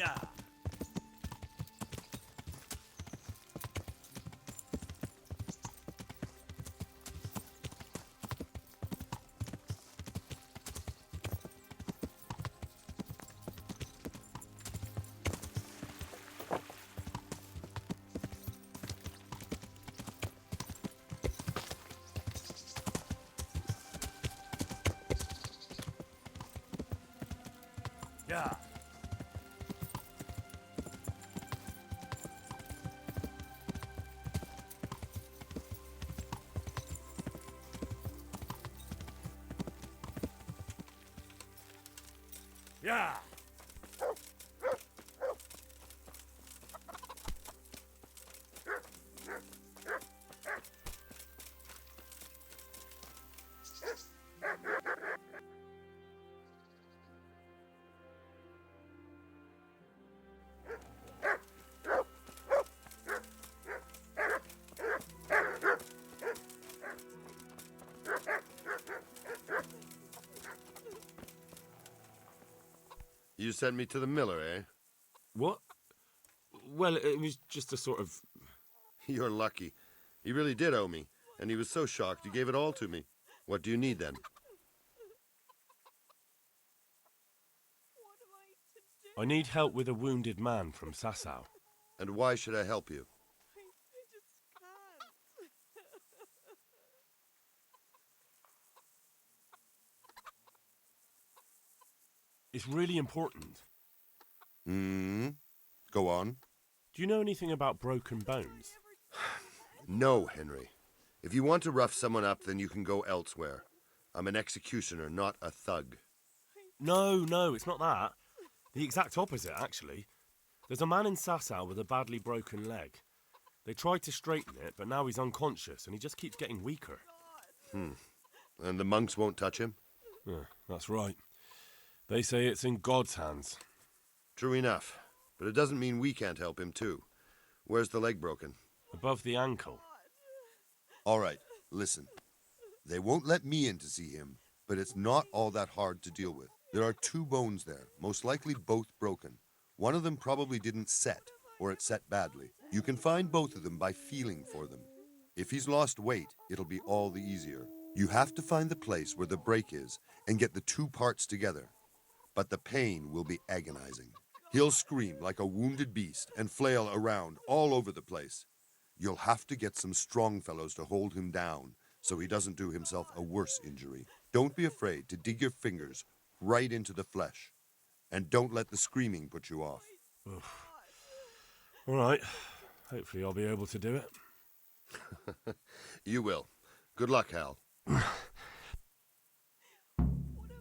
Yeah. Yeah. Yeah. You sent me to the miller, eh? What? Well, it was just a sort of... You're lucky. He really did owe me, and he was so shocked he gave it all to me. What do you need, then? I need help with a wounded man from Sasau. And why should I help you? I just can't. It's really important. Go on. Do you know anything about broken bones? No, Henry. If you want to rough someone up, then you can go elsewhere. I'm an executioner, not a thug. No, it's not that. The exact opposite, actually. There's a man in Sasau with a badly broken leg. They tried to straighten it, but now he's unconscious and he just keeps getting weaker. And the monks won't touch him? Yeah, that's right. They say it's in God's hands. True enough. But it doesn't mean we can't help him, too. Where's the leg broken? Above the ankle. All right, listen. They won't let me in to see him, but it's not all that hard to deal with. There are 2 bones there, most likely both broken. One of them probably didn't set, or it set badly. You can find both of them by feeling for them. If he's lost weight, it'll be all the easier. You have to find the place where the break is and get the 2 parts together. But the pain will be agonizing. He'll scream like a wounded beast and flail around all over the place. You'll have to get some strong fellows to hold him down so he doesn't do himself a worse injury. Don't be afraid to dig your fingers right into the flesh. And don't let the screaming put you off. Oof. All right. Hopefully I'll be able to do it. You will. Good luck, Hal. What have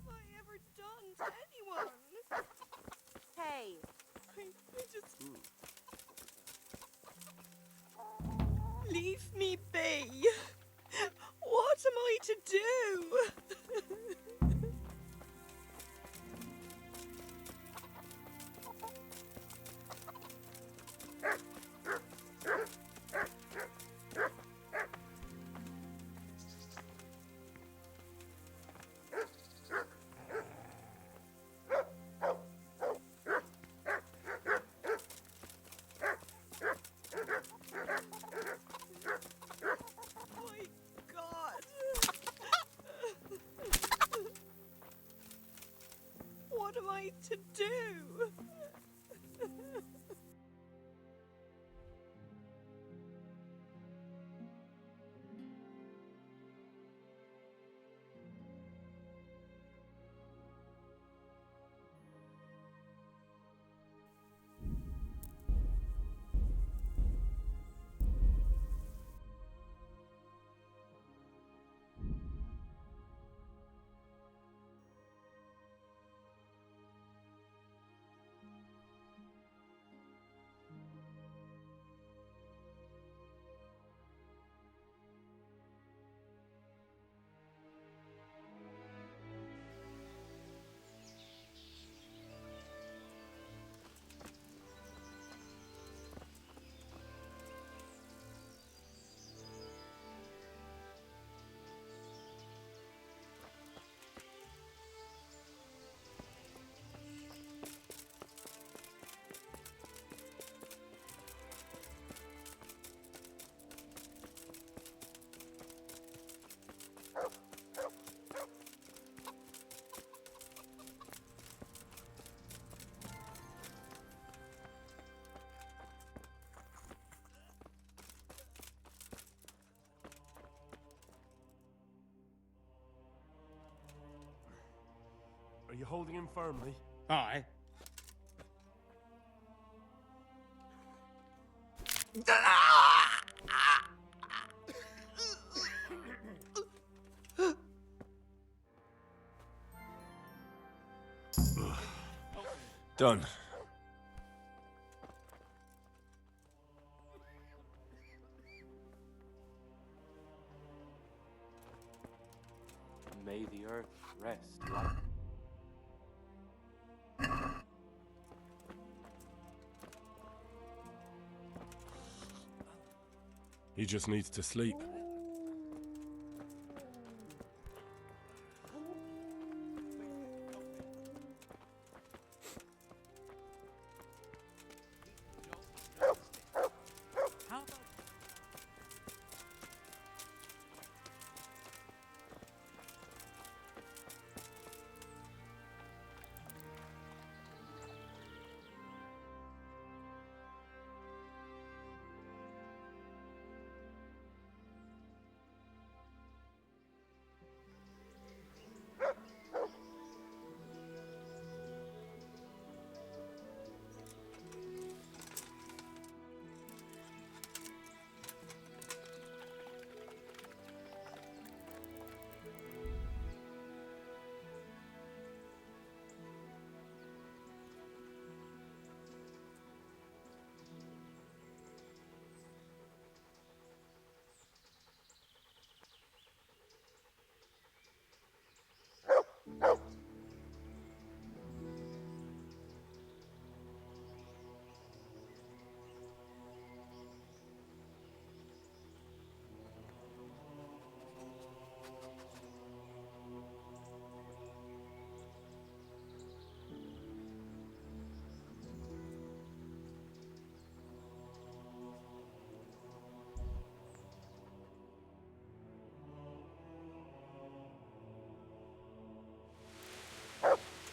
I ever done to anyone? Hey, I just... Leave me be. What am I to do? My God. What am I to do? Are you holding him firmly? Aye. Done. May the earth rest light. He just needs to sleep.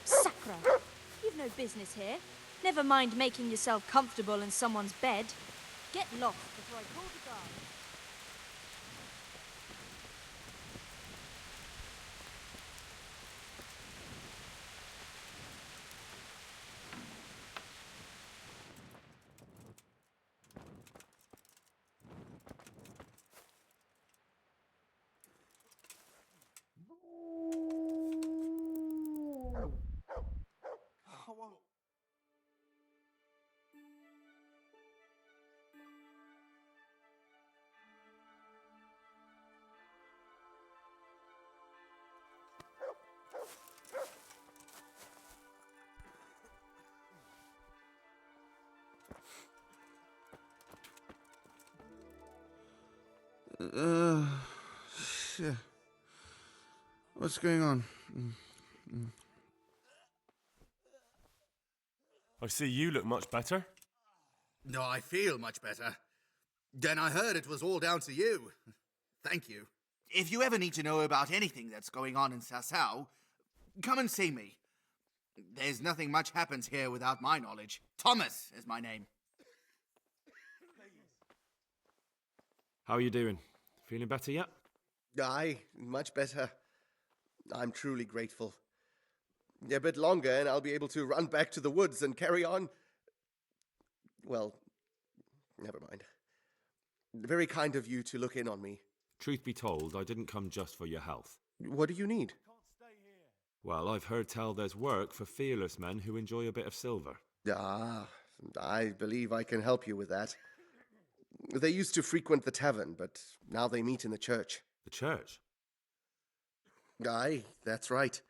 Sacre! You've no business here. Never mind making yourself comfortable in someone's bed. Get lost before I call the guard. Shit. What's going on? I see you look much better. No, I feel much better. Then I heard it was all down to you. Thank you. If you ever need to know about anything that's going on in Sasau, come and see me. There's nothing much happens here without my knowledge. Thomas is my name. How are you doing? Feeling better yet? Aye, much better. I'm truly grateful. A bit longer and I'll be able to run back to the woods and carry on. Well, never mind. Very kind of you to look in on me. Truth be told, I didn't come just for your health. What do you need? Well, I've heard tell there's work for fearless men who enjoy a bit of silver. Ah, I believe I can help you with that. They used to frequent the tavern, but now they meet in the church. The church? Aye, that's right.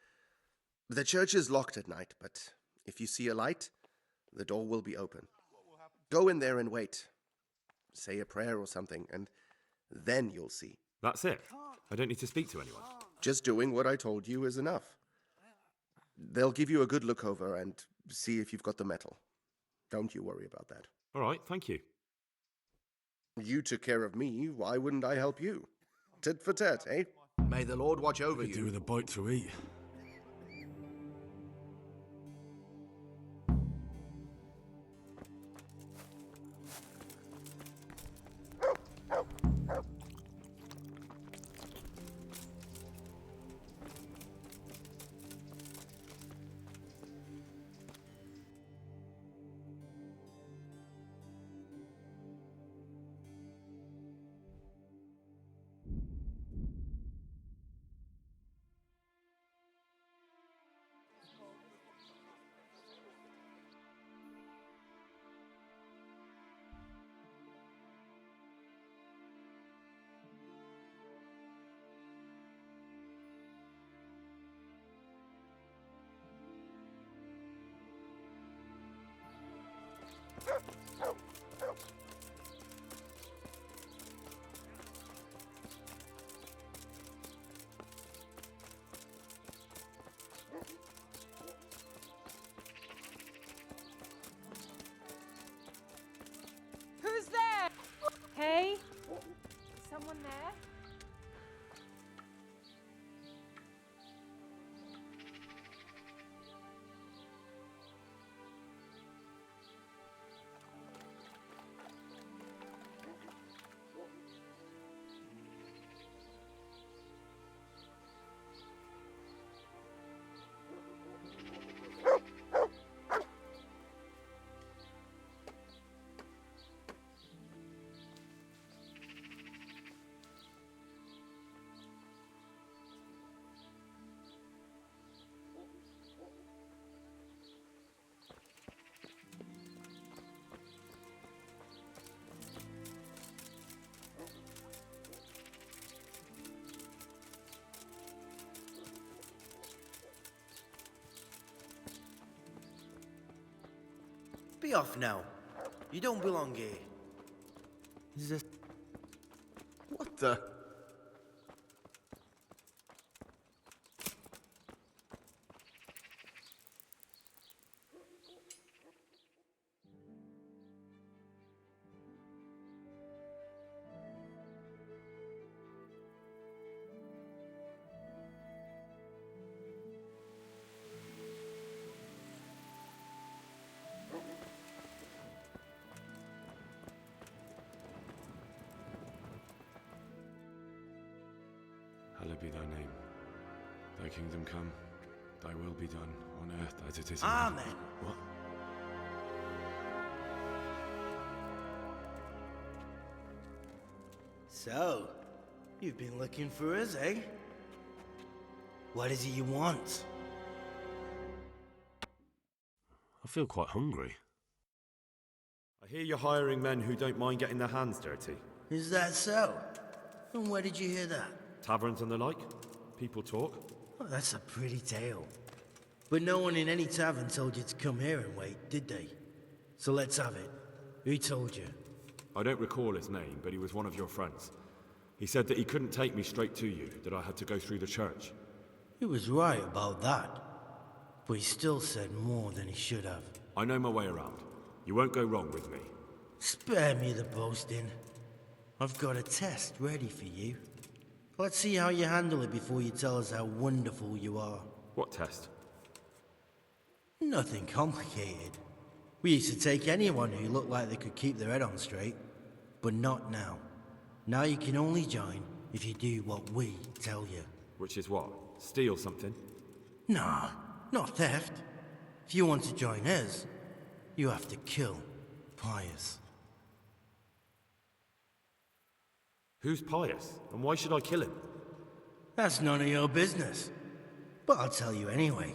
The church is locked at night, but if you see a light, the door will be open. Go in there and wait. Say a prayer or something, and then you'll see. That's it? I don't need to speak to anyone? Just doing what I told you is enough. They'll give you a good look over and see if you've got the metal. Don't you worry about that. All right, thank you. You took care of me, why wouldn't I help you? Tit for tat, eh? May the Lord watch over Could do you. with a bite to eat. off now. You don't belong here. Is this... What the? Hallowed be thy name. Thy kingdom come. Thy will be done on earth as it is in Amen. heaven. What? So, you've been looking for us, eh? What is it you want? I feel quite hungry. I hear you're hiring men who don't mind getting their hands dirty. Is that so? And where did you hear that? Taverns and the like. People talk. Oh, that's a pretty tale. But no one in any tavern told you to come here and wait, did they? So let's have it. Who told you? I don't recall his name, but he was one of your friends. He said that he couldn't take me straight to you, that I had to go through the church. He was right about that. But he still said more than he should have. I know my way around. You won't go wrong with me. Spare me the boasting. I've got a test ready for you. Let's see how you handle it before you tell us how wonderful you are. What test? Nothing complicated. We used to take anyone who looked like they could keep their head on straight. But not now. Now you can only join if you do what we tell you. Which is what? Steal something? Nah, not theft. If you want to join us, you have to kill Pius. Who's Pius? And why should I kill him? That's none of your business. But I'll tell you anyway,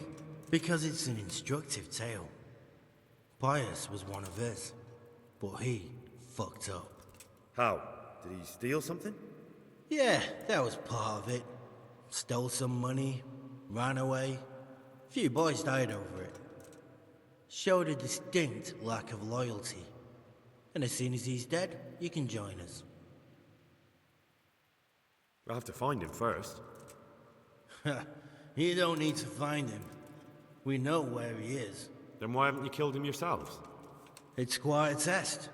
because it's an instructive tale. Pius was one of us, but he fucked up. How? Did he steal something? Yeah, that was part of it. Stole some money, ran away. A few boys died over it. Showed a distinct lack of loyalty. And as soon as he's dead, you can join us. I'll have to find him first. You don't need to find him. We know where he is. Then why haven't you killed him yourselves? It's quite a test.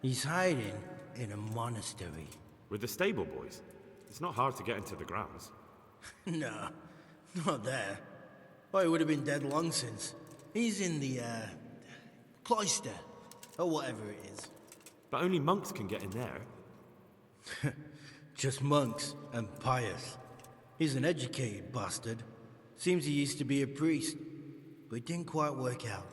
He's hiding in a monastery. With the stable boys? It's not hard to get into the grounds. No, not there. Well, he would have been dead long since. He's in the, cloister, or whatever it is. But only monks can get in there. Just monks and Pius. He's an educated bastard. Seems he used to be a priest, but it didn't quite work out.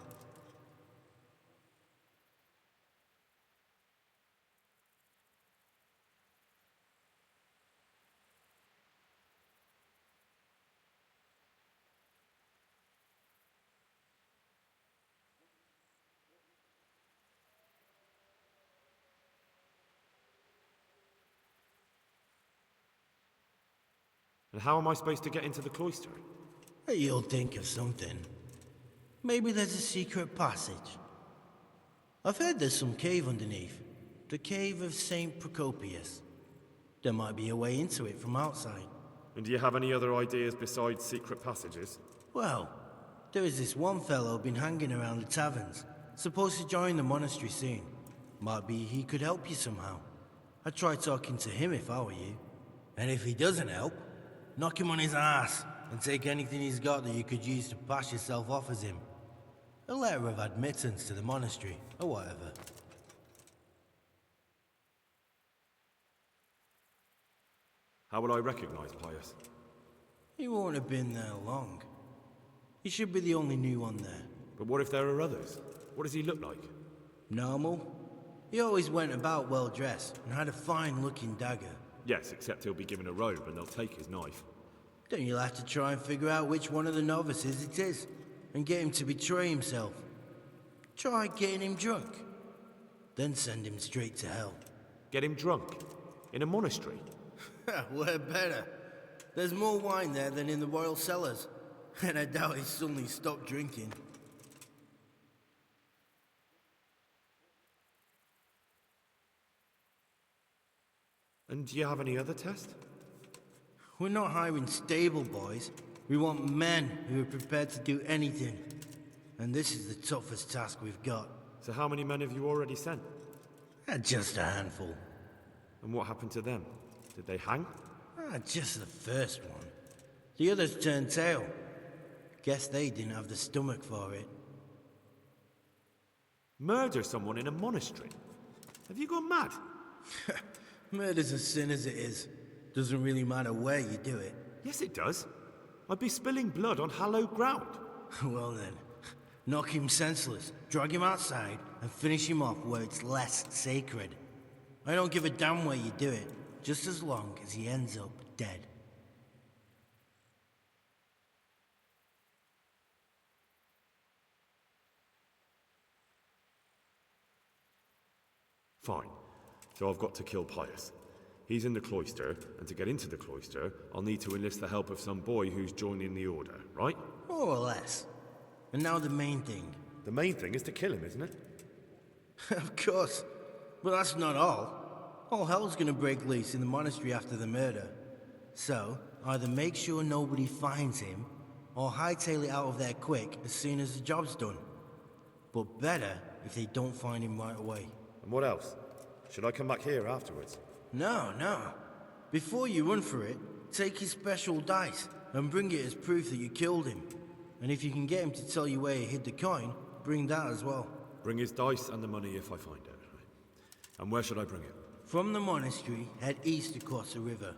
And how am I supposed to get into the cloister? You'll think of something. Maybe there's a secret passage. I've heard there's some cave underneath. The cave of St. Procopius. There might be a way into it from outside. And do you have any other ideas besides secret passages? Well, there is this one fellow been hanging around the taverns. Supposed to join the monastery soon. Might be he could help you somehow. I'd try talking to him if I were you. And if he doesn't help, knock him on his ass and take anything he's got that you could use to pass yourself off as him. A letter of admittance to the monastery, or whatever. How will I recognize Pius? He won't have been there long. He should be the only new one there. But what if there are others? What does he look like? Normal. He always went about well dressed and had a fine looking dagger. Yes, except he'll be given a robe and they'll take his knife. Then you'll have to try and figure out which one of the novices it is, and get him to betray himself. Try getting him drunk. Then send him straight to hell. Get him drunk? In a monastery? We're better. There's more wine there than in the royal cellars, and I doubt he suddenly stopped drinking. And do you have any other tests? We're not hiring stable boys. We want men who are prepared to do anything. And this is the toughest task we've got. So how many men have you already sent? Just a handful. And what happened to them? Did they hang? Just the first one. The others turned tail. Guess they didn't have the stomach for it. Murder someone in a monastery? Have you gone mad? Murder's a sin as it is. Doesn't really matter where you do it. Yes, it does. I'd be spilling blood on hallowed ground. Well then, knock him senseless, drag him outside, and finish him off where it's less sacred. I don't give a damn where you do it, just as long as he ends up dead. Fine. So I've got to kill Pius. He's in the cloister, and to get into the cloister, I'll need to enlist the help of some boy who's joining the order, right? More or less. And now the main thing. The main thing is to kill him, isn't it? Of course. But that's not all. All hell's gonna break loose in the monastery after the murder. So, either make sure nobody finds him, or hightail it out of there quick as soon as the job's done. But better if they don't find him right away. And what else? Should I come back here afterwards? No. Before you run for it, take his special dice and bring it as proof that you killed him. And if you can get him to tell you where he hid the coin, bring that as well. Bring his dice and the money if I find it. Right. And where should I bring it? From the monastery, head east across the river.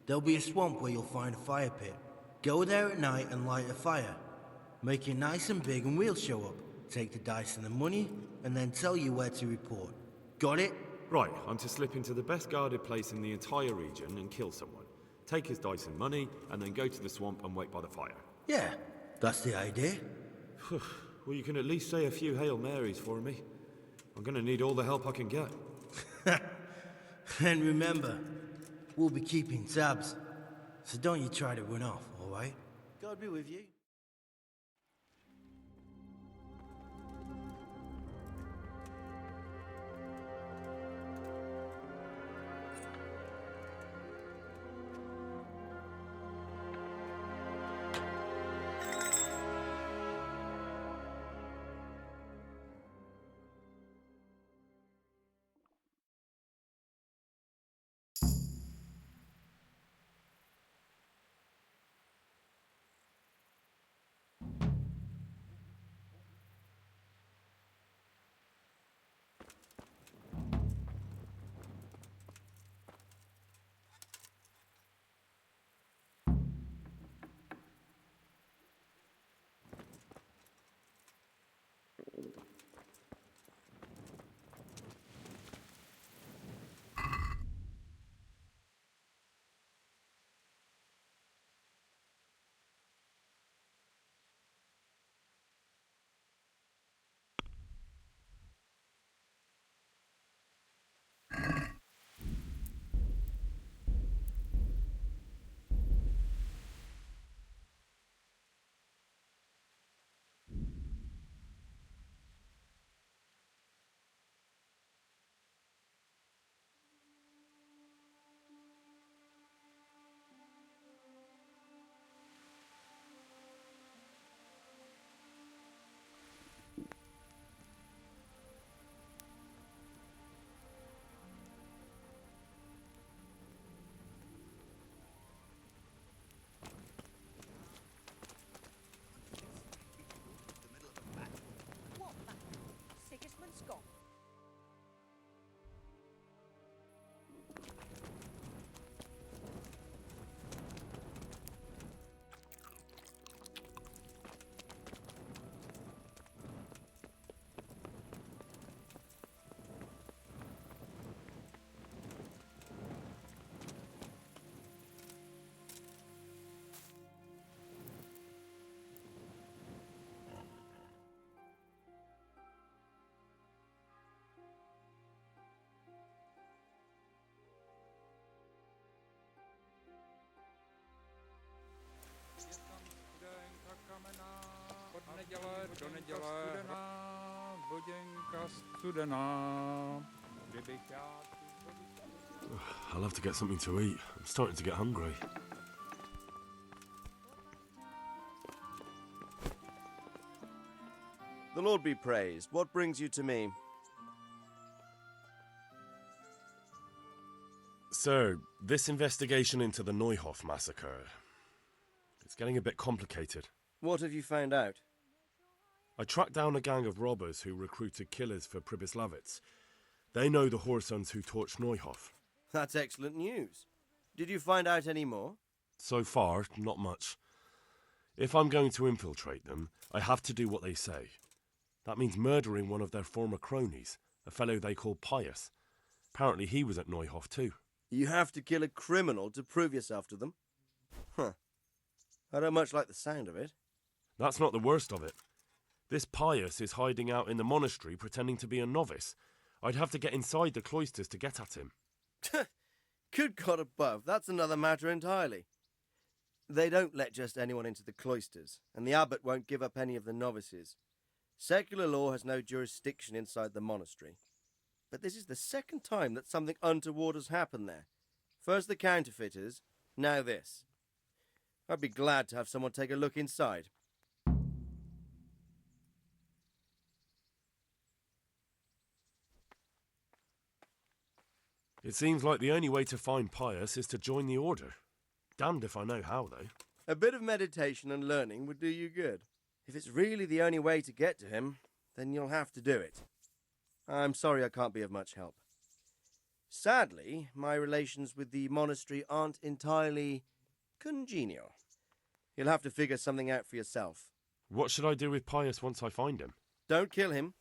There'll be a swamp where you'll find a fire pit. Go there at night and light a fire. Make it nice and big and we'll show up. Take the dice and the money, and then tell you where to report. Got it? Right, I'm to slip into the best guarded place in the entire region and kill someone. Take his dice and money, and then go to the swamp and wait by the fire. Yeah, that's the idea. Well, you can at least say a few Hail Marys for me. I'm gonna need all the help I can get. And remember, we'll be keeping tabs. So don't you try to run off, alright? God be with you. Do neděle, voděnka studená, kdybych já... I'll have to get something to eat. I'm starting to get hungry. The Lord be praised. What brings you to me? Sir, this investigation into the Neuhof massacre, it's getting a bit complicated. What have you found out? I tracked down a gang of robbers who recruited killers for Pribyslavitz. They know the Horsons who torched Neuhof. That's excellent news. Did you find out any more? So far, not much. If I'm going to infiltrate them, I have to do what they say. That means murdering one of their former cronies, a fellow they call Pius. Apparently he was at Neuhof too. You have to kill a criminal to prove yourself to them? Huh. I don't much like the sound of it. That's not the worst of it. This Pius is hiding out in the monastery pretending to be a novice. I'd have to get inside the cloisters to get at him. Good God above, that's another matter entirely. They don't let just anyone into the cloisters, and the abbot won't give up any of the novices. Secular law has no jurisdiction inside the monastery. But this is the second time that something untoward has happened there. First the counterfeiters, now this. I'd be glad to have someone take a look inside. It seems like the only way to find Pius is to join the order. Damned if I know how, though. A bit of meditation and learning would do you good. If it's really the only way to get to him, then you'll have to do it. I'm sorry I can't be of much help. Sadly, my relations with the monastery aren't entirely congenial. You'll have to figure something out for yourself. What should I do with Pius once I find him? Don't kill him.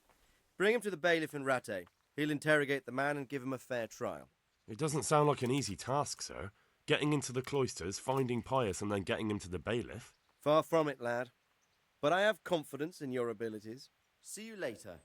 Bring him to the bailiff in Rattay. He'll interrogate the man and give him a fair trial. It doesn't sound like an easy task, sir. Getting into the cloisters, finding Pius, and then getting him to the bailiff. Far from it, lad. But I have confidence in your abilities. See you later.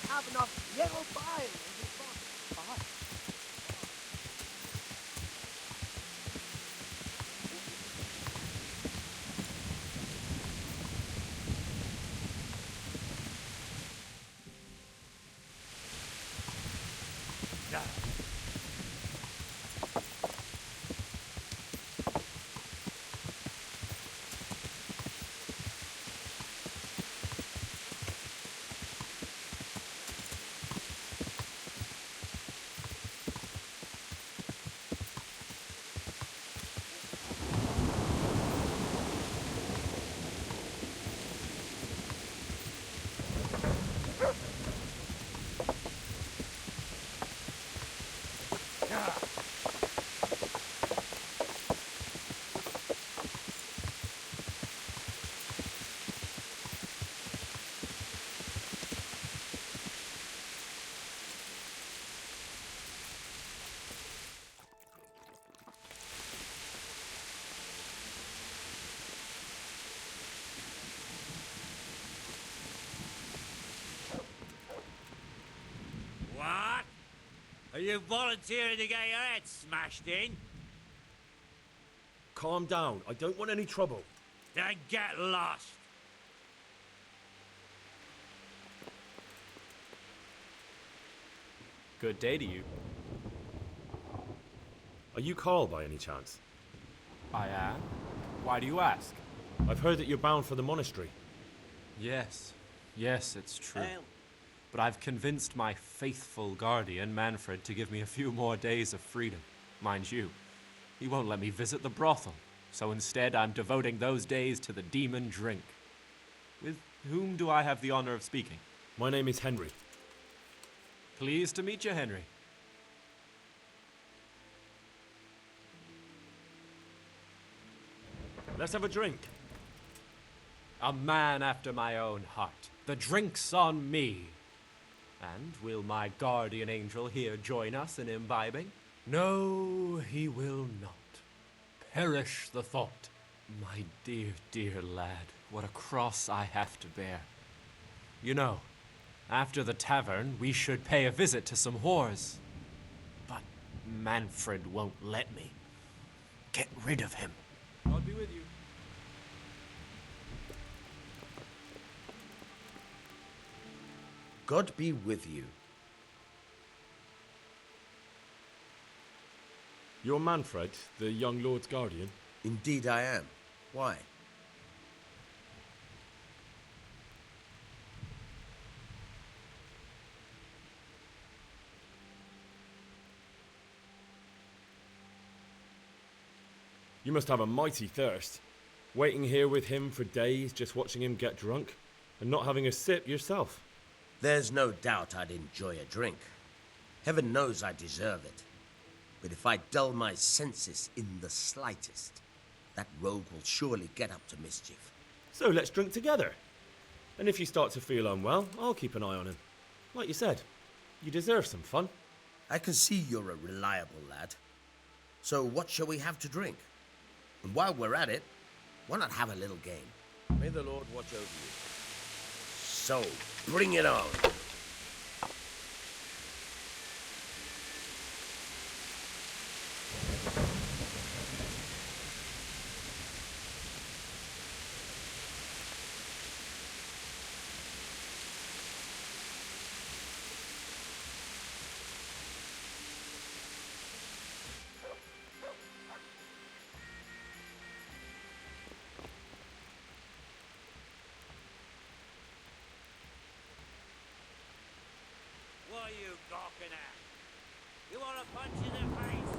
Have enough yellow bile in his body. Are you volunteering to get your head smashed in? Calm down. I don't want any trouble. Then get lost. Good day to you. Are you Carl by any chance? I am. Why do you ask? I've heard that you're bound for the monastery. Yes. Yes, it's true. But I've convinced my faithful guardian, Manfred, to give me a few more days of freedom. Mind you, he won't let me visit the brothel, so instead I'm devoting those days to the demon drink. With whom do I have the honor of speaking? My name is Henry. Pleased to meet you, Henry. Let's have a drink. A man after my own heart. The drink's on me. And will my guardian angel here join us in imbibing? No, he will not. Perish the thought. My dear, dear lad, what a cross I have to bear. You know, after the tavern, we should pay a visit to some whores. But Manfred won't let me. Get rid of him. God be with you. God be with you. You're Manfred, the young lord's guardian? Indeed I am. Why? You must have a mighty thirst. Waiting here with him for days, just watching him get drunk, and not having a sip yourself. There's no doubt I'd enjoy a drink. Heaven knows I deserve it. But if I dull my senses in the slightest, that rogue will surely get up to mischief. So let's drink together. And if you start to feel unwell, I'll keep an eye on him. Like you said, you deserve some fun. I can see you're a reliable lad. So what shall we have to drink? And while we're at it, why not have a little game? May the Lord watch over you. So, bring it on. What are you gawking at? You want a punch in the face?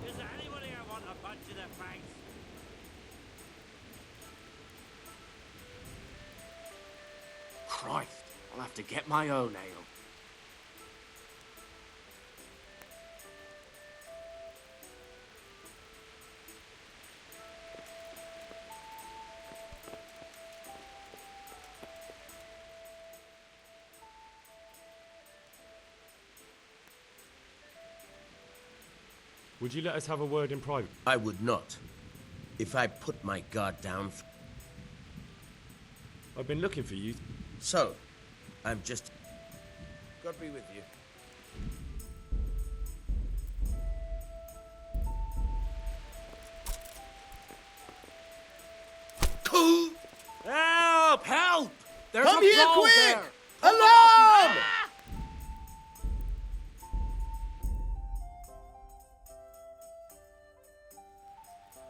Is there anybody I want a punch in the face? Christ, I'll have to get my own ale. Would you let us have a word in private? I would not. If I put my guard down... I've been looking for you. So, I'm just... God be with you. Help! Help! There's Come a here, brawl quick! there! Alarm!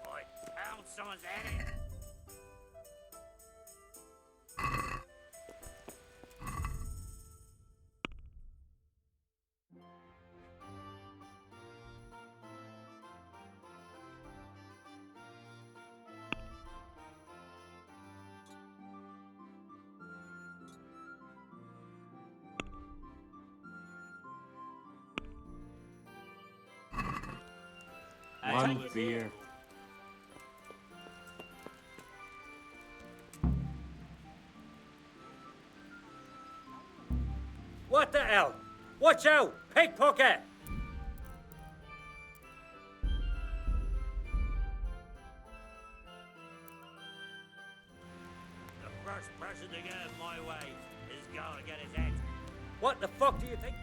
I pound someone's head in. One beer. What the hell? Watch out! Pickpocket! The first person to get in my way is gonna get his head. What the fuck do you think?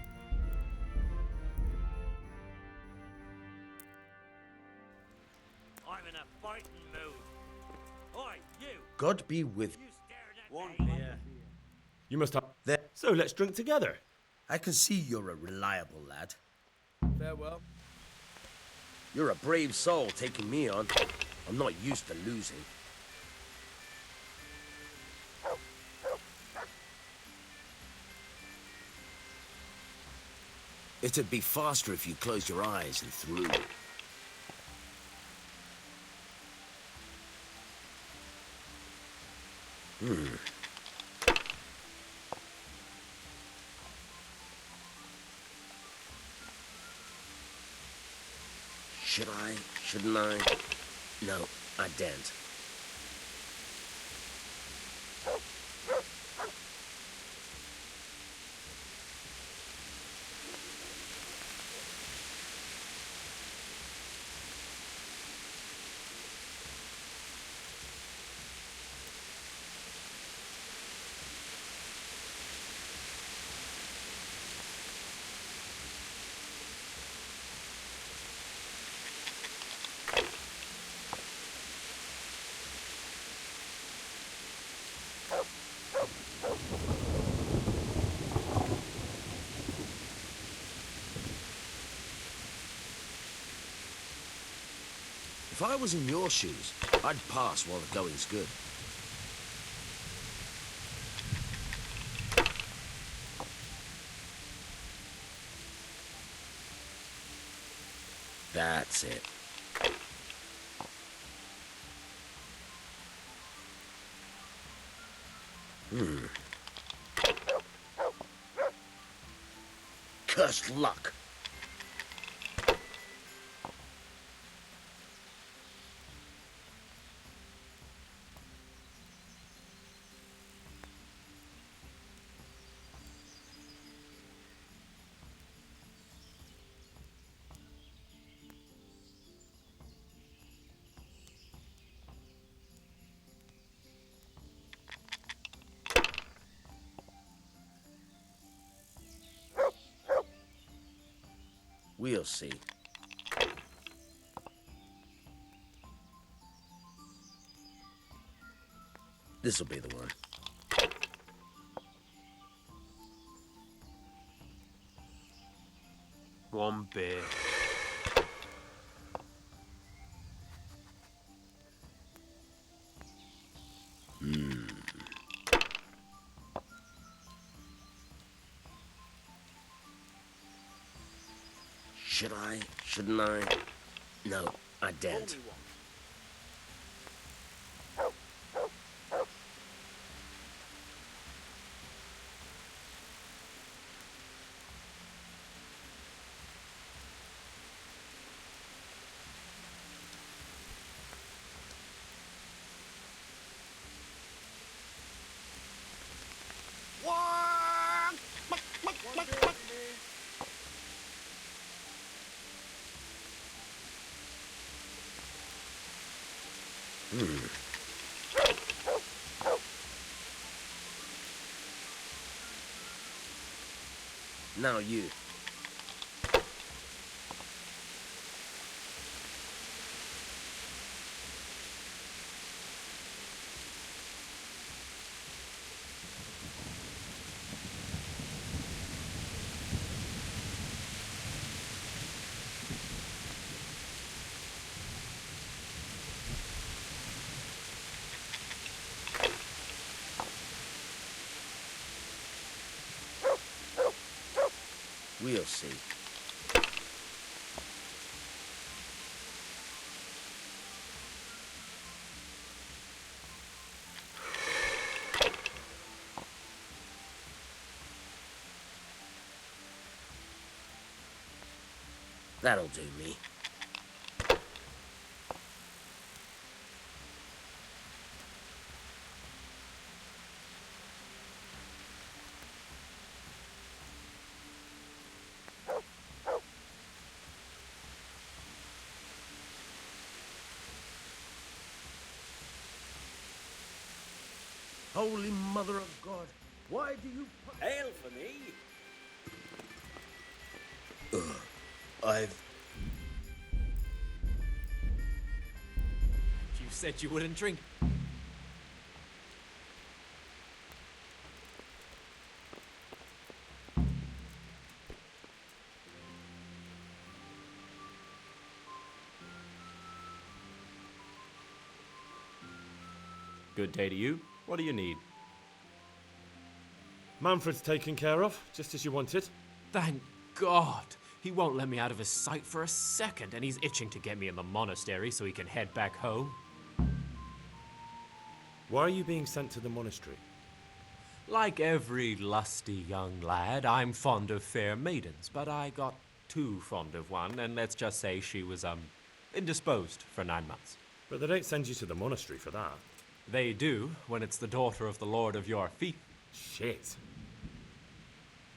I'm in a fighting mood. Oi, you! God be with you. You staring at me? One beer. You must have... There. So let's drink together. I can see you're a reliable lad. Farewell. You're a brave soul taking me on. I'm not used to losing. It'd be faster if you closed your eyes and threw. Should I? Shouldn't I? No, I daren't. If I was in your shoes, I'd pass while the going's good. That's it. Cursed luck. We'll see. This'll be the one. One beer. Should I? Shouldn't I? No, I daren't. Now you. We'll see. That'll do me. Holy Mother of God, why do you... Hail for me! I've... You said you wouldn't drink. Good day to you. What do you need? Manfred's taken care of, just as you wanted. Thank God! He won't let me out of his sight for a second, and he's itching to get me in the monastery so he can head back home. Why are you being sent to the monastery? Like every lusty young lad, I'm fond of fair maidens, but I got too fond of one, and let's just say she was, indisposed for 9 months. But they don't send you to the monastery for that. They do, when it's the daughter of the Lord of your fief. Shit.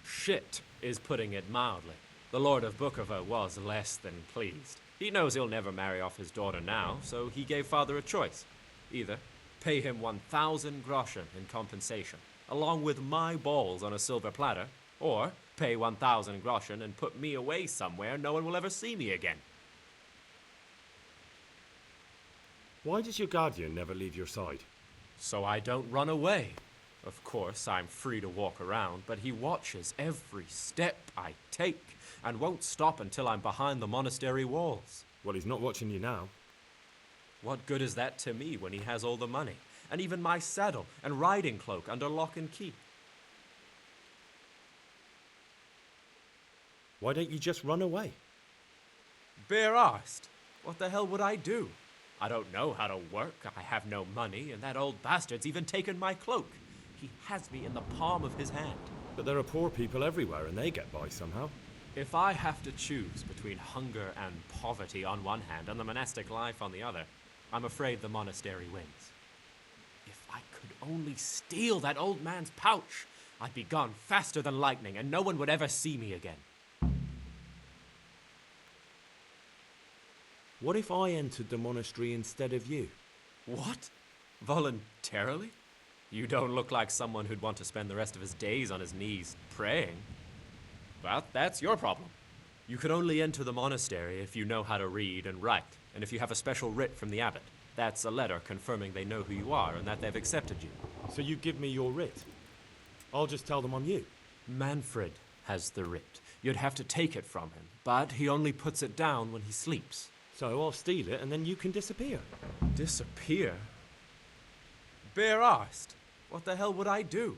Shit is putting it mildly. The Lord of Bookover was less than pleased. He knows he'll never marry off his daughter now, so he gave father a choice. Either pay him 1,000 groschen in compensation, along with my balls on a silver platter, or pay 1,000 groschen and put me away somewhere no one will ever see me again. Why does your guardian never leave your side? So I don't run away. Of course, I'm free to walk around, but he watches every step I take and won't stop until I'm behind the monastery walls. Well, he's not watching you now. What good is that to me when he has all the money, and even my saddle and riding cloak under lock and key? Why don't you just run away? Bare-arsed. What the hell would I do? I don't know how to work, I have no money, and that old bastard's even taken my cloak. He has me in the palm of his hand. But there are poor people everywhere, and they get by somehow. If I have to choose between hunger and poverty on one hand and the monastic life on the other, I'm afraid the monastery wins. If I could only steal that old man's pouch, I'd be gone faster than lightning, and no one would ever see me again. What if I entered the monastery instead of you? What? Voluntarily? You don't look like someone who'd want to spend the rest of his days on his knees praying. But that's your problem. You can only enter the monastery if you know how to read and write, and if you have a special writ from the abbot. That's a letter confirming they know who you are and that they've accepted you. So you give me your writ? I'll just tell them I'm you. Manfred has the writ. You'd have to take it from him, but he only puts it down when he sleeps. So I'll steal it and then you can disappear. Disappear? Bare-arsed. What the hell would I do?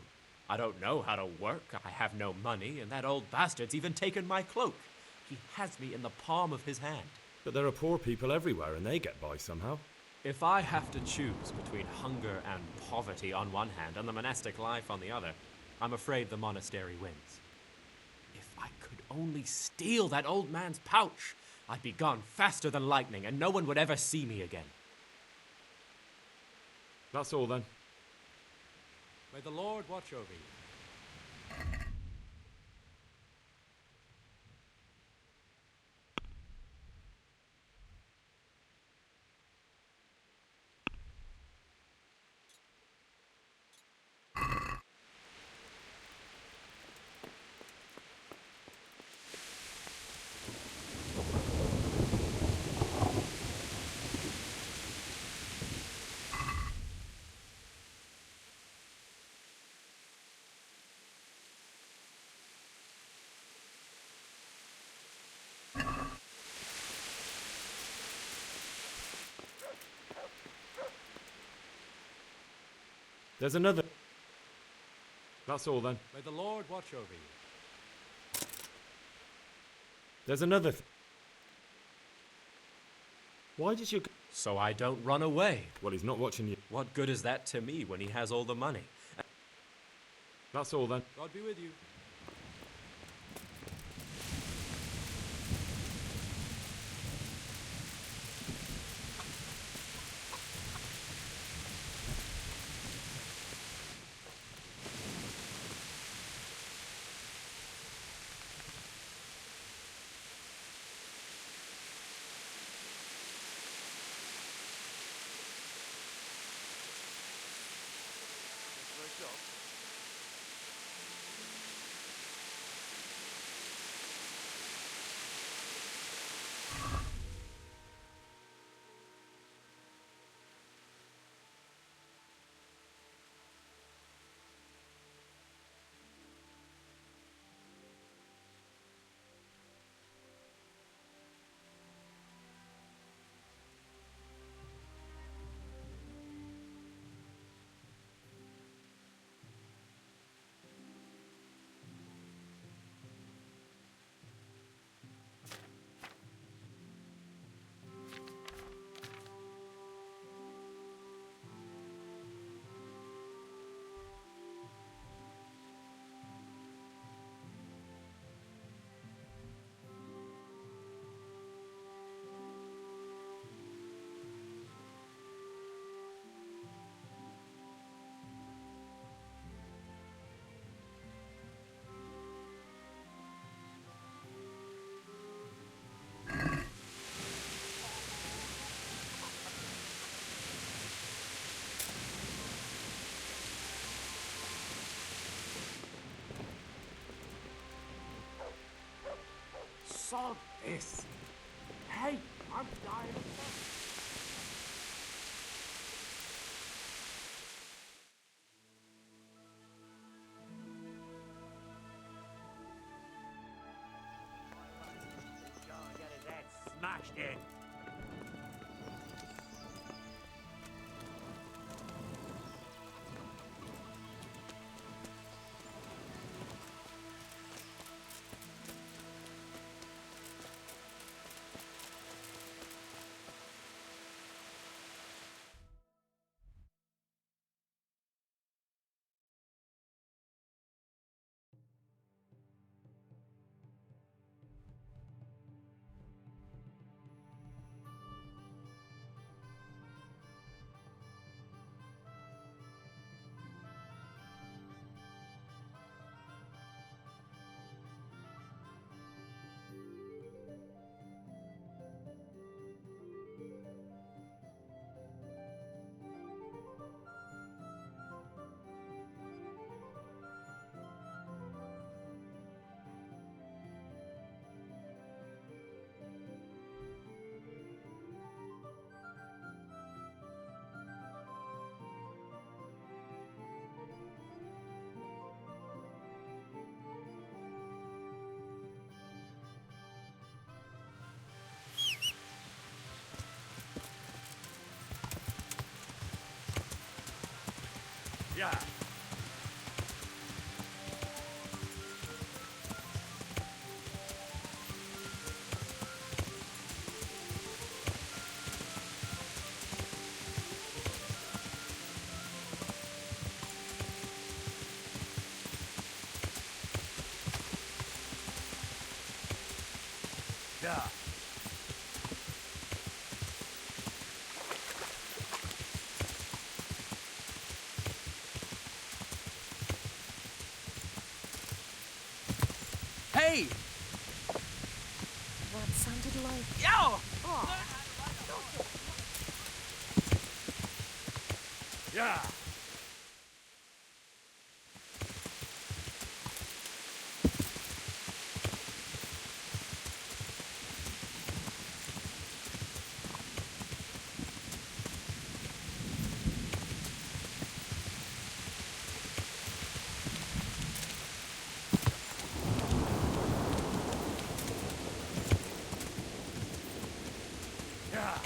I don't know how to work, I have no money, and that old bastard's even taken my cloak. He has me in the palm of his hand. But there are poor people everywhere and they get by somehow. If I have to choose between hunger and poverty on one hand and the monastic life on the other, I'm afraid the monastery wins. If I could only steal that old man's pouch, I'd be gone faster than lightning and no one would ever see me again. That's all then. May the Lord watch over you. There's another. That's all then. May the Lord watch over you. There's another. Why does your... So I don't run away. Well, he's not watching you. What good is that to me when he has all the money? That's all then. God be with you. Sod this. Hey, I'm dying of thirst. Get his head smashed in. Yeah. Yeah. Hey! That sounded like... Yo! Oh. Yeah. Yeah.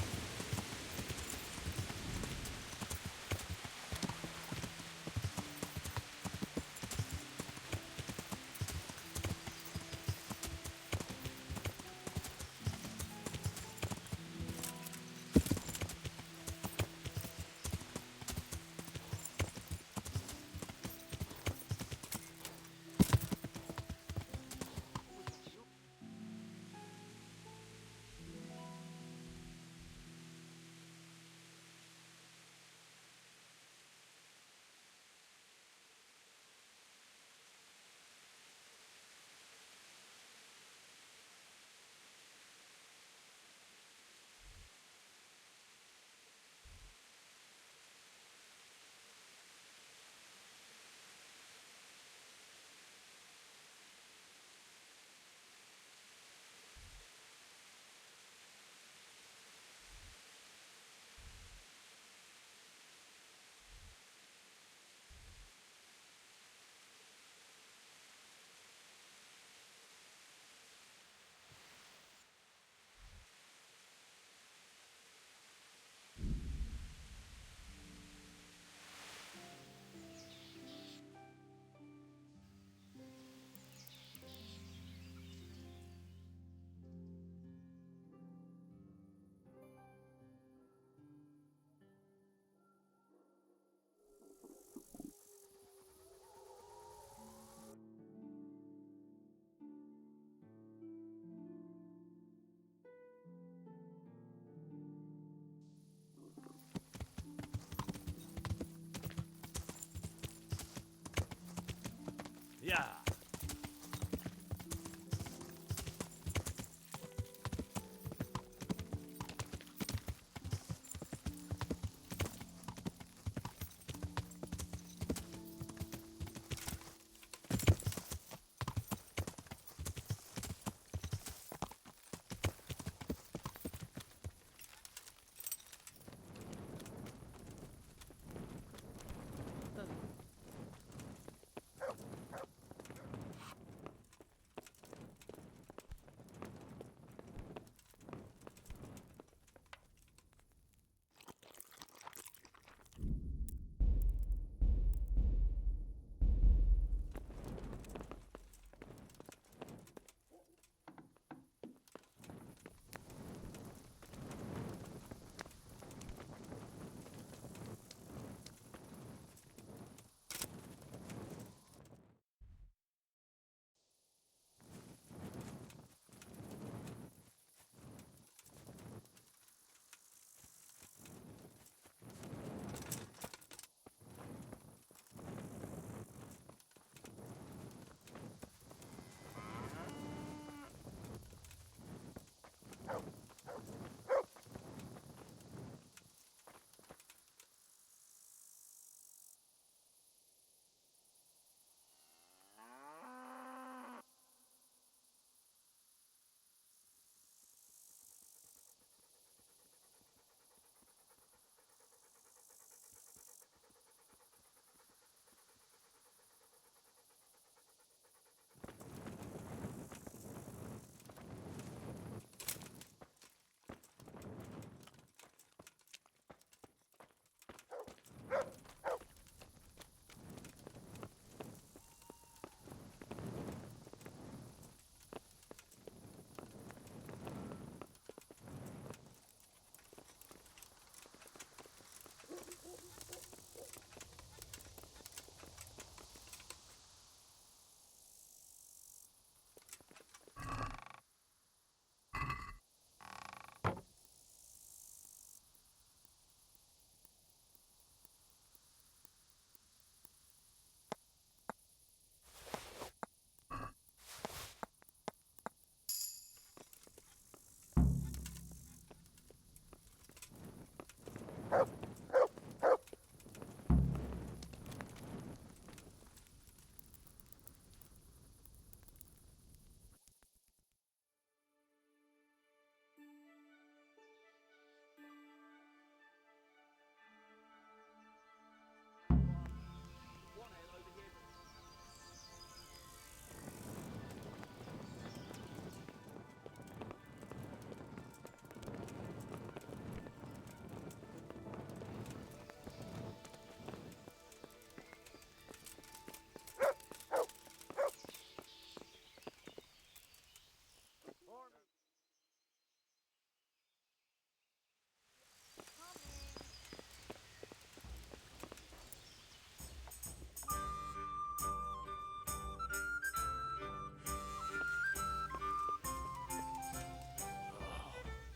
Yeah.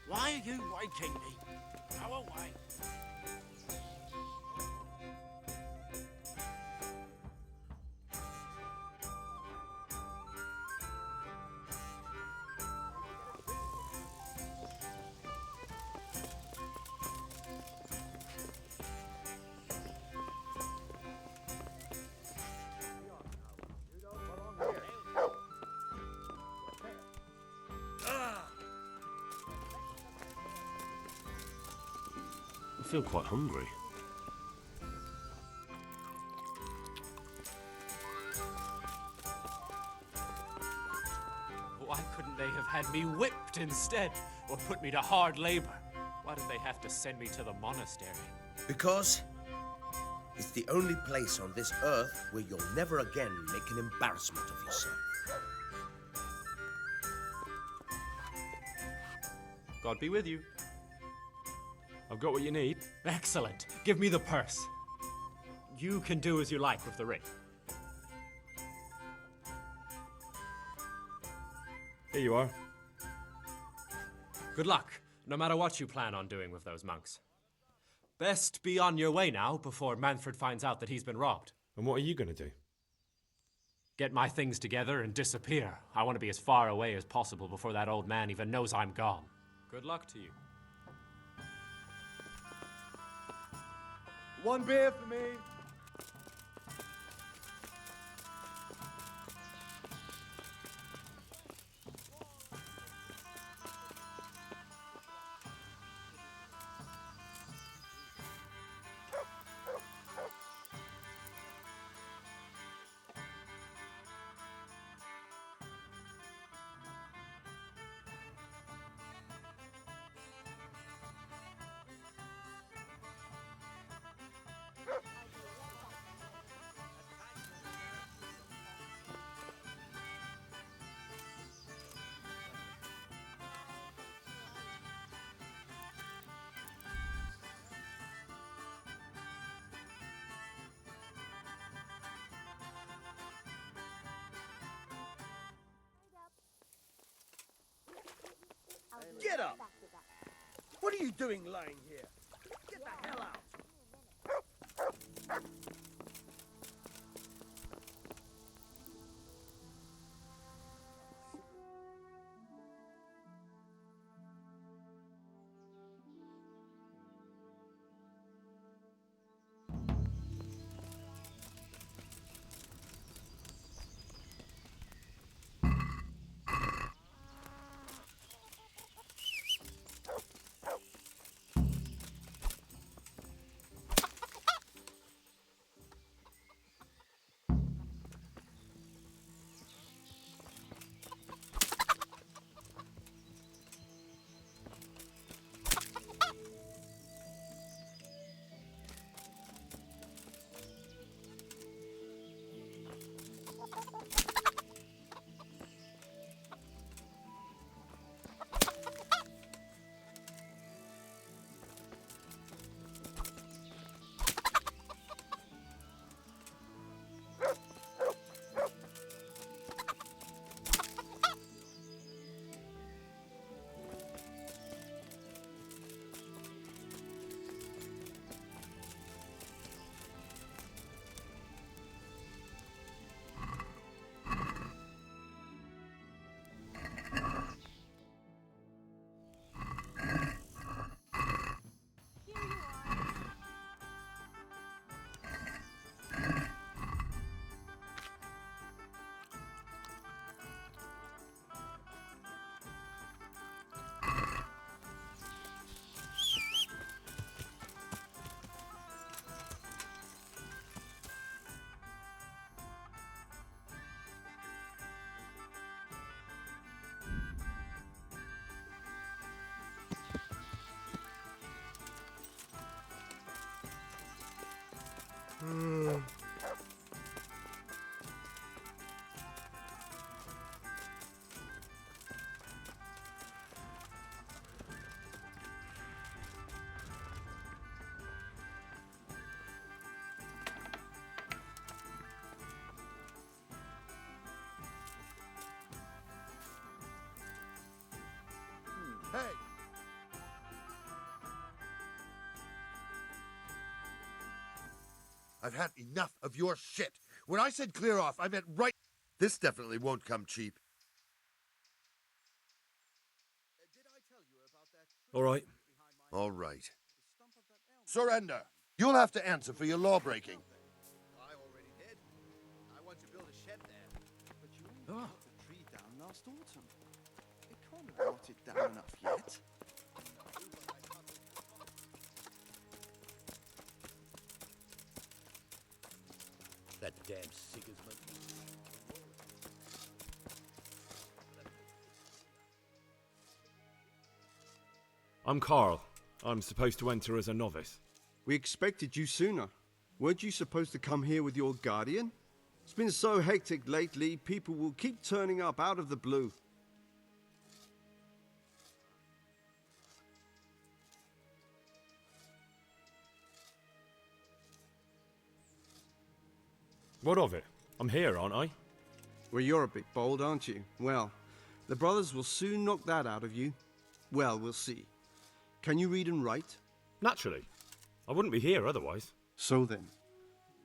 Why are you waking me? Go away. I feel quite hungry. Why couldn't they have had me whipped instead? Or put me to hard labor? Why did they have to send me to the monastery? Because it's the only place on this earth where you'll never again make an embarrassment of yourself. God be with you. I've got what you need. Excellent. Give me the purse. You can do as you like with the ring. Here you are. Good luck, no matter what you plan on doing with those monks. Best be on your way now before Manfred finds out that he's been robbed. And what are you going to do? Get my things together and disappear. I want to be as far away as possible before that old man even knows I'm gone. Good luck to you. One beer for me. Get up! What are you doing lying here? Get the hell out! I've had enough of your shit. When I said clear off, I meant right. This definitely won't come cheap. All right. All right. Surrender. You'll have to answer for your law breaking. I already did. I want to build a shed there. But you only cut the tree down last autumn. It can't have rotted down enough yet. That damn Sigismund. I'm Carl. I'm supposed to enter as a novice. We expected you sooner. Weren't you supposed to come here with your guardian? It's been so hectic lately, people will keep turning up out of the blue. What of it? I'm here, aren't I? Well, you're a bit bold, aren't you? Well, the brothers will soon knock that out of you. Well, we'll see. Can you read and write? Naturally. I wouldn't be here otherwise. So then,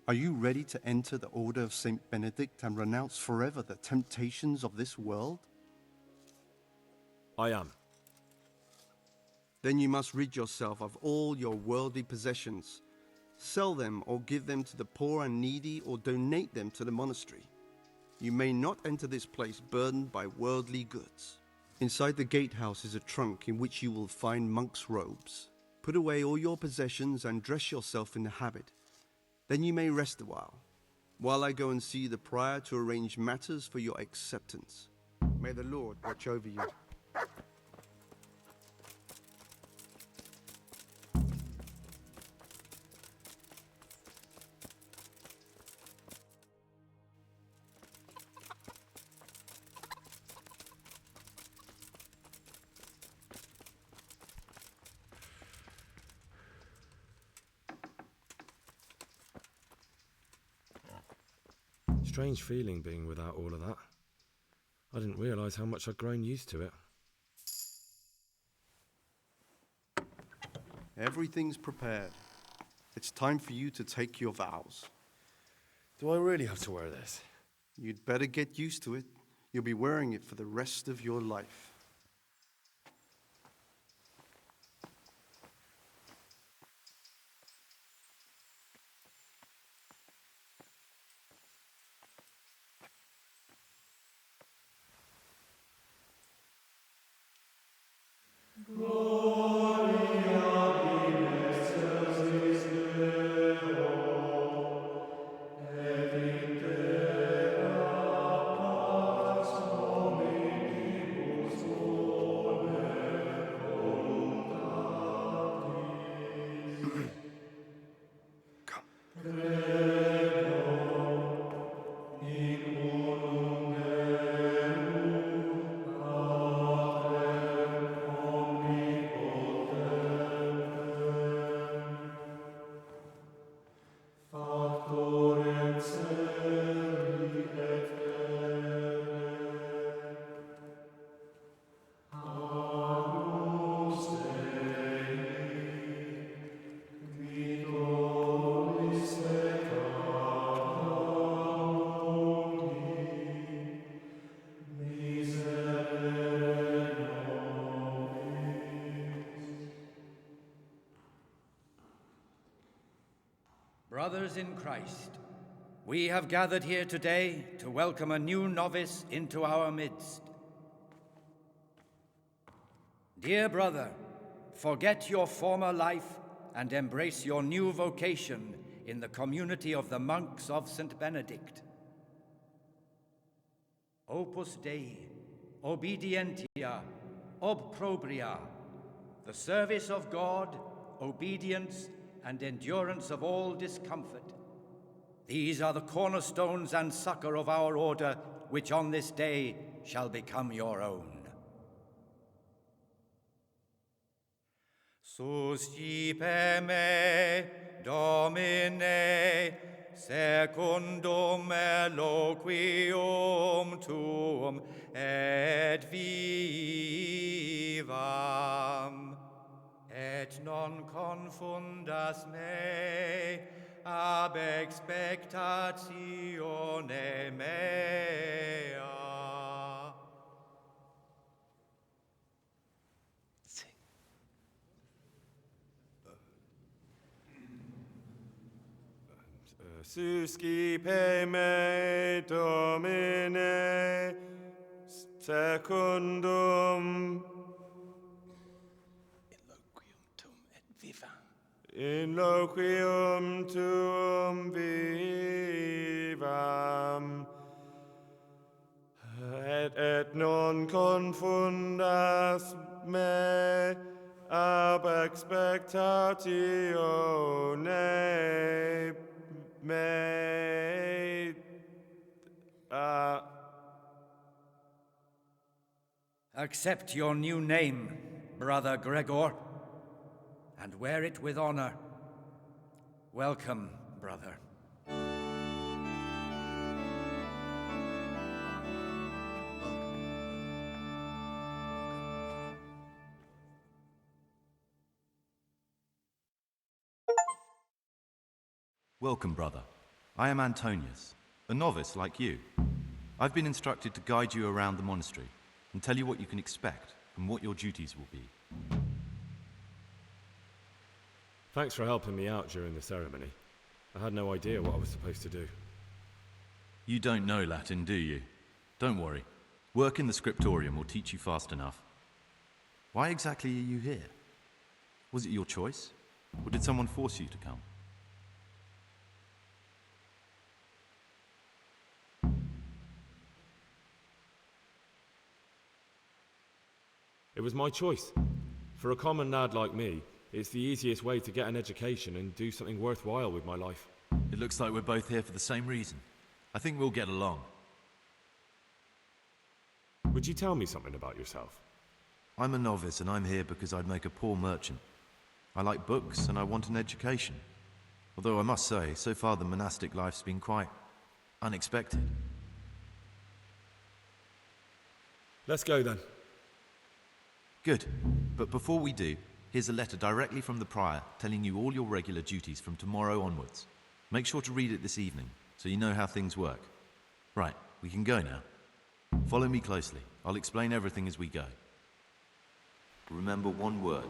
are you ready to enter the Order of Saint Benedict and renounce forever the temptations of this world? I am. Then you must rid yourself of all your worldly possessions. Sell them or give them to the poor and needy or donate them to the monastery. You may not enter this place burdened by worldly goods. Inside the gatehouse is a trunk in which you will find monk's robes. Put away all your possessions and dress yourself in the habit. Then you may rest a while I go and see the prior to arrange matters for your acceptance. May the Lord watch over you. Strange feeling being without all of that. I didn't realise how much I'd grown used to it. Everything's prepared. It's time for you to take your vows. Do I really have to wear this? You'd better get used to it. You'll be wearing it for the rest of your life. Brothers in Christ, we have gathered here today to welcome a new novice into our midst. Dear brother, forget your former life and embrace your new vocation in the community of the monks of St. Benedict. Opus Dei, obedientia, obprobria, the service of God, obedience, and endurance of all discomfort. These are the cornerstones and succor of our order, which on this day shall become your own. Suscipe me, Domine, secundum eloquium tuum, et vivam. Et non confundas me, ab expectatione mea. Suscipe me, Domine, secundum in loquium tuum vivam, et non confundas me ab expectatione me. Accept your new name, Brother Gregor, and wear it with honor. Welcome, brother. Welcome, brother. I am Antonius, a novice like you. I've been instructed to guide you around the monastery and tell you what you can expect and what your duties will be. Thanks for helping me out during the ceremony. I had no idea what I was supposed to do. You don't know Latin, do you? Don't worry. Work in the scriptorium will teach you fast enough. Why exactly are you here? Was it your choice? Or did someone force you to come? It was my choice. For a common lad like me, it's the easiest way to get an education and do something worthwhile with my life. It looks like we're both here for the same reason. I think we'll get along. Would you tell me something about yourself? I'm a novice and I'm here because I'd make a poor merchant. I like books and I want an education. Although I must say, so far the monastic life's been quite unexpected. Let's go then. Good. But before we do, here's a letter directly from the prior telling you all your regular duties from tomorrow onwards. Make sure to read it this evening so you know how things work. Right, we can go now. Follow me closely. I'll explain everything as we go. Remember one word: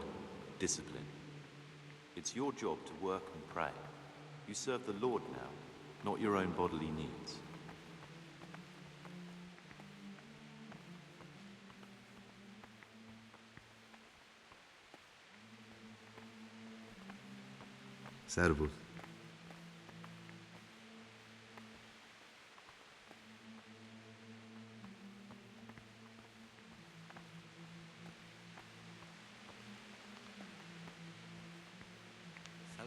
discipline. It's your job to work and pray. You serve the Lord now, not your own bodily needs. Servus.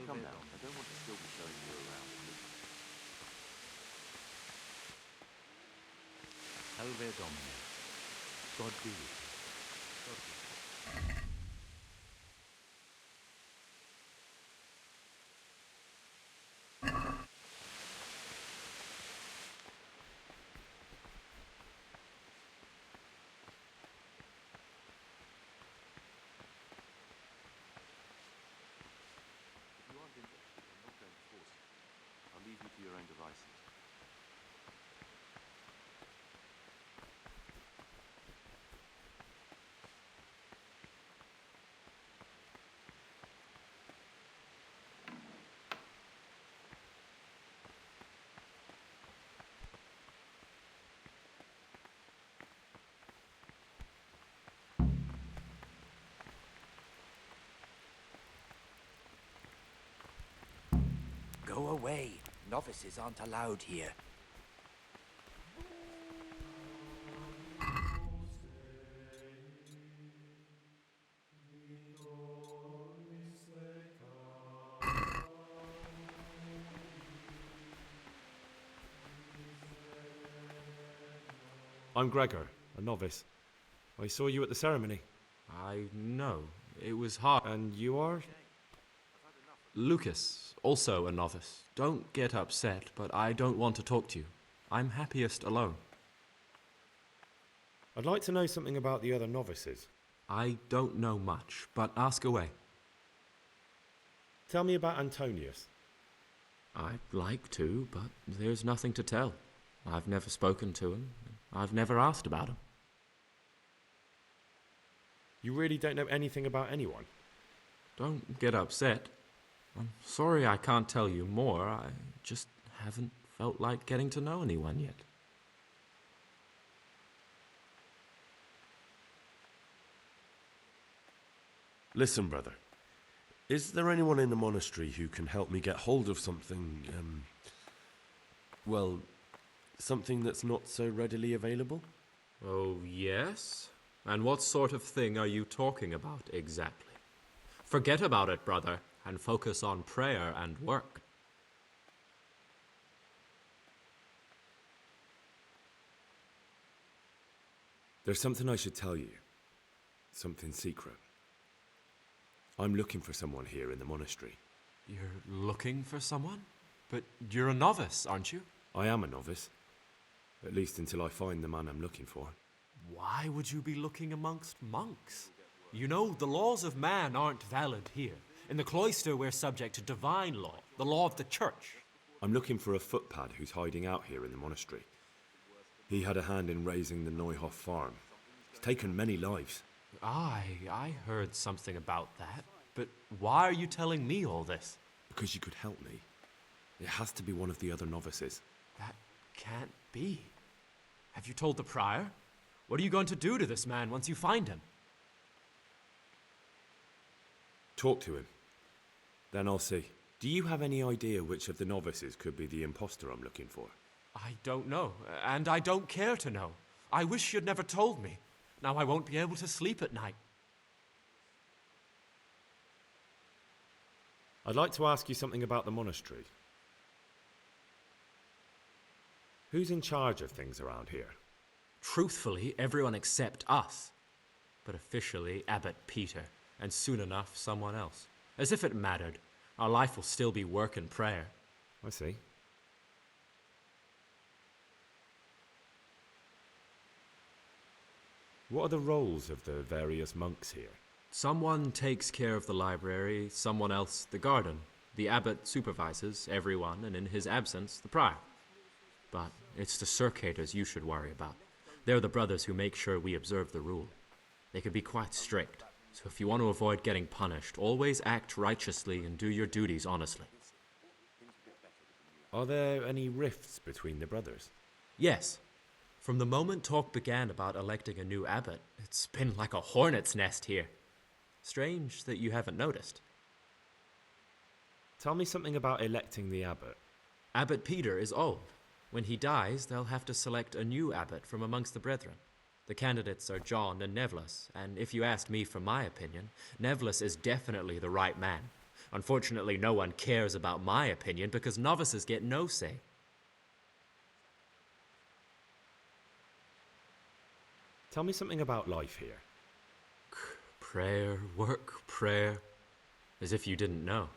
Come now, I don't want to still be showing you around. Salve Domine. God be with you. God be with you. If you aren't interested, I'm not going to force you. I'll leave you to your own devices. Go away. Novices aren't allowed here. I'm Gregor, a novice. I saw you at the ceremony. I know. It was hard. And you are? Lucas, also a novice. Don't get upset, but I don't want to talk to you. I'm happiest alone. I'd like to know something about the other novices. I don't know much, but ask away. Tell me about Antonius. I'd like to, but there's nothing to tell. I've never spoken to him. I've never asked about him. You really don't know anything about anyone? Don't get upset. I'm sorry I can't tell you more. I just haven't felt like getting to know anyone yet. Listen, brother. Is there anyone in the monastery who can help me get hold of something, well, something that's not so readily available? Oh, yes? And what sort of thing are you talking about exactly? Forget about it, brother, and focus on prayer and work. There's something I should tell you. Something secret. I'm looking for someone here in the monastery. You're looking for someone? But you're a novice, aren't you? I am a novice. At least until I find the man I'm looking for. Why would you be looking amongst monks? You know, the laws of man aren't valid here. In the cloister, we're subject to divine law, the law of the church. I'm looking for a footpad who's hiding out here in the monastery. He had a hand in raising the Neuhoff farm. He's taken many lives. I heard something about that. But why are you telling me all this? Because you could help me. It has to be one of the other novices. That can't be. Have you told the prior? What are you going to do to this man once you find him? Talk to him. Then I'll see. Do you have any idea which of the novices could be the imposter I'm looking for? I don't know, and I don't care to know. I wish you'd never told me. Now I won't be able to sleep at night. I'd like to ask you something about the monastery. Who's in charge of things around here? Truthfully, everyone except us. But officially, Abbot Peter, and soon enough, someone else. As if it mattered. Our life will still be work and prayer. I see. What are the roles of the various monks here? Someone takes care of the library, someone else the garden. The abbot supervises everyone, and in his absence, the prior. But it's the circators you should worry about. They're the brothers who make sure we observe the rule. They can be quite strict, so if you want to avoid getting punished, always act righteously and do your duties honestly. Are there any rifts between the brothers? Yes. From the moment talk began about electing a new abbot, it's been like a hornet's nest here. Strange that you haven't noticed. Tell me something about electing the abbot. Abbot Peter is old. When he dies, they'll have to select a new abbot from amongst the brethren. The candidates are John and Nevlas, and if you ask me for my opinion, Nevlas is definitely the right man. Unfortunately, no one cares about my opinion because novices get no say. Tell me something about life here. Prayer, work, prayer. As if you didn't know.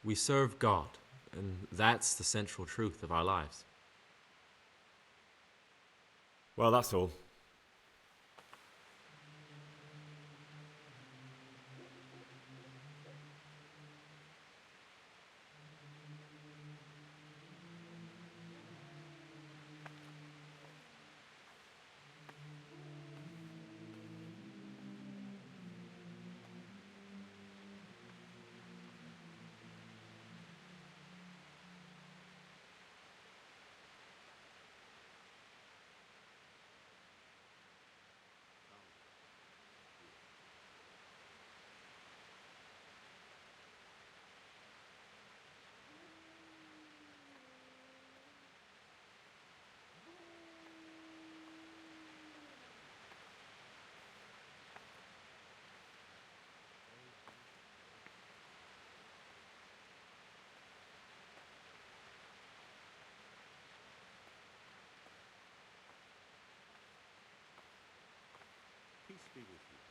We serve God, and that's the central truth of our lives. Well, that's all. Peace be with you.